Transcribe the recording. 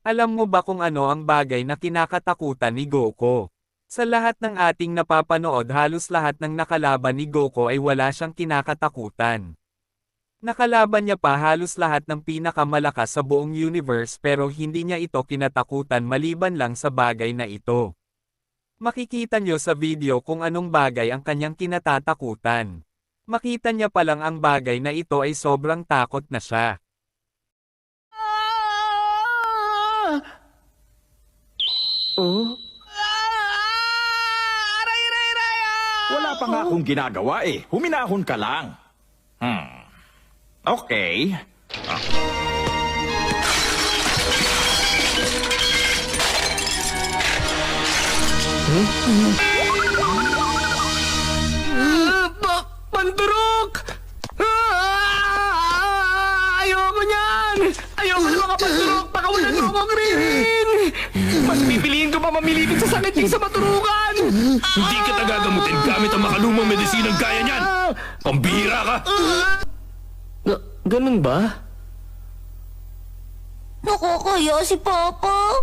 Alam mo ba kung ano ang bagay na kinakatakutan ni Goku? Sa lahat ng ating napapanood halos lahat ng nakalaban ni Goku ay wala siyang kinakatakutan. Nakalaban niya pa halos lahat ng pinakamalakas sa buong universe pero hindi niya ito kinatakutan maliban lang sa bagay na ito. Makikita niyo sa video kung anong bagay ang kanyang kinatatakutan. Makita niya pa lang ang bagay na ito ay sobrang takot na siya. Oh? Aray, aray, aray! Wala pa nga akong ginagawa eh. Huminahon ka lang. Okay. Pandurok! Ayoko niyan! Ayoko ng mga pandurok! Pakawalan mo ako, Green! Mas pipiliin ko pa mamilitin sa sakit yung sa maturukan! Hindi kita gagamutin gamit ang makalumang medisinang kaya niyan! Pambihira ka! Ganun ba? Nakakaya si Papa.